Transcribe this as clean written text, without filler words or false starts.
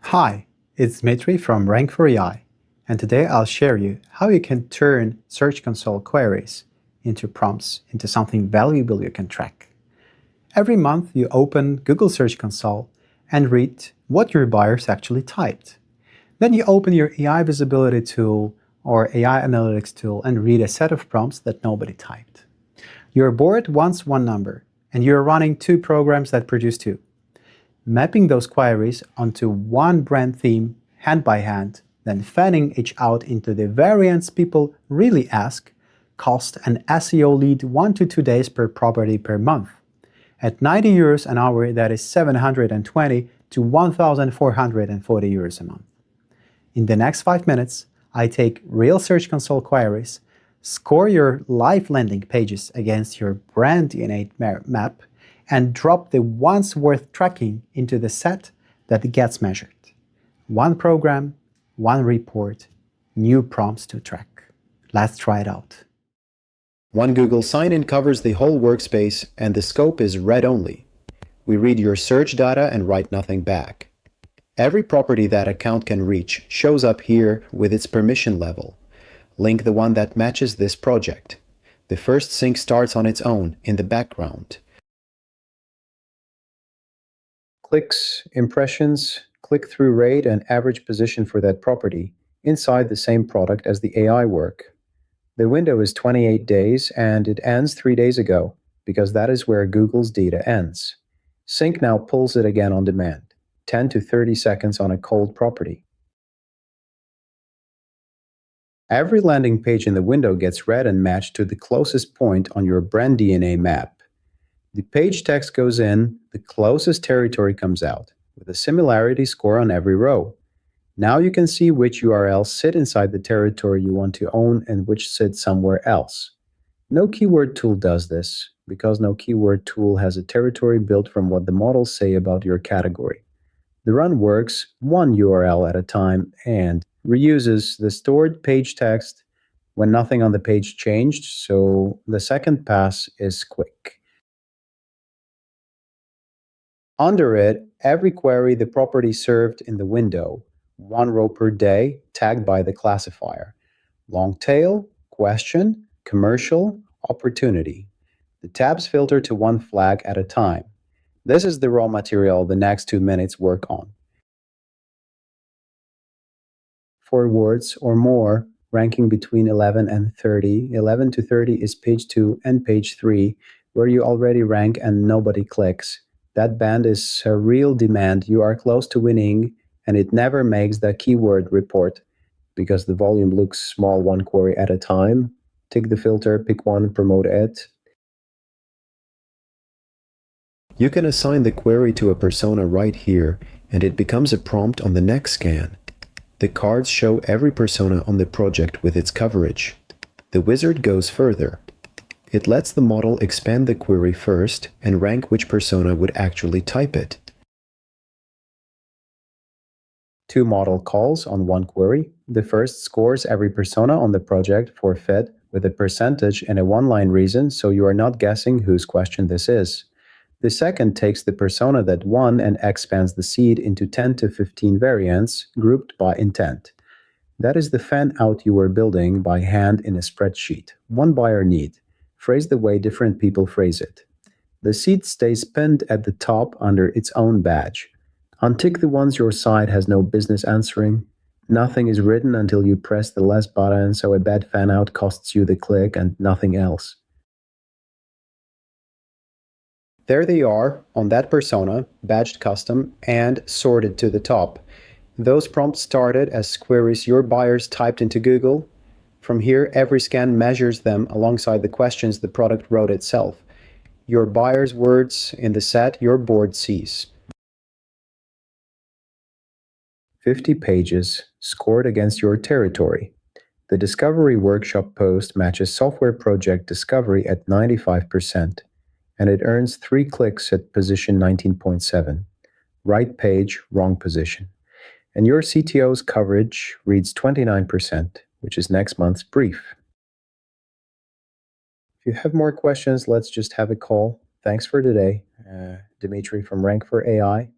Hi, it's Dmitrij from Rankfor.AI, and today I'll share you how you can turn Search Console queries into prompts, into something valuable you can track. Every month you open Google Search Console and read what your buyers actually typed. Then you open your AI visibility tool or AI analytics tool and read a set of prompts that nobody typed. Your board wants one number, and you're running two programs that produce two. Mapping those queries onto one brand theme hand by hand, then fanning each out into the variants people really ask, cost an SEO lead 1 to 2 days per property per month. At 90 euros an hour, that is 720 to 1,440 euros a month. In the next 5 minutes, I take real Search Console queries, score your live landing pages against your brand DNA map, and drop the ones worth tracking into the set that gets measured. One program, one report, new prompts to track. Let's try it out. One Google sign-in covers the whole workspace, and the scope is read-only. We read your search data and write nothing back. Every property that account can reach shows up here with its permission level. Link the one that matches this project. The first sync starts on its own in the background. Clicks, impressions, click-through rate, and average position for that property inside the same product as the AI work. The window is 28 days and it ends 3 days ago, because that is where Google's data ends. Sync now pulls it again on demand, 10 to 30 seconds on a cold property. Every landing page in the window gets read and matched to the closest point on your brand DNA map. The page text goes in, the closest territory comes out, with a similarity score on every row. Now you can see which URLs sit inside the territory you want to own and which sit somewhere else. No keyword tool does this, because no keyword tool has a territory built from what the models say about your category. The run works one URL at a time and reuses the stored page text when nothing on the page changed, so the second pass is quick. Under it, every query the property served in the window, 1 row per day, tagged by the classifier. Long tail, question, commercial, opportunity. The tabs filter to one flag at a time. This is the raw material the next 2 minutes work on. For words or more, ranking between 11 and 30, 11 to 30 is page 2 and page 3, where you already rank and nobody clicks. That band is a real demand. You are close to winning, and it never makes the keyword report because the volume looks small one query at a time. Tick the filter, pick one, promote it. You can assign the query to a persona right here, and it becomes a prompt on the next scan. The cards show every persona on the project with its coverage. The wizard goes further. It lets the model expand the query first and rank which persona would actually type it. 2 model calls on one query. The first scores every persona on the project for fit with a percentage and a one-line reason, so you are not guessing whose question this is. The second takes the persona that won and expands the seed into 10 to 15 variants grouped by intent. That is the fan out you were building by hand in a spreadsheet. One buyer need. Phrase the way different people phrase it. The seed stays pinned at the top under its own badge. Untick the ones your site has no business answering. Nothing is written until you press the less button, so a bad fan out costs you the click and nothing else. There they are on that persona, badged custom, and sorted to the top. Those prompts started as queries your buyers typed into Google. From here, every scan measures them alongside the questions the product wrote itself. Your buyer's words in the set your board sees. 50 pages scored against your territory. The Discovery Workshop post matches software project discovery at 95%, and it earns 3 clicks at position 19.7. Right page, wrong position. And your CTO's coverage reads 29%, which is next month's brief. If you have more questions, let's just have a call. Thanks for today. Dmitrij from Rankfor.AI.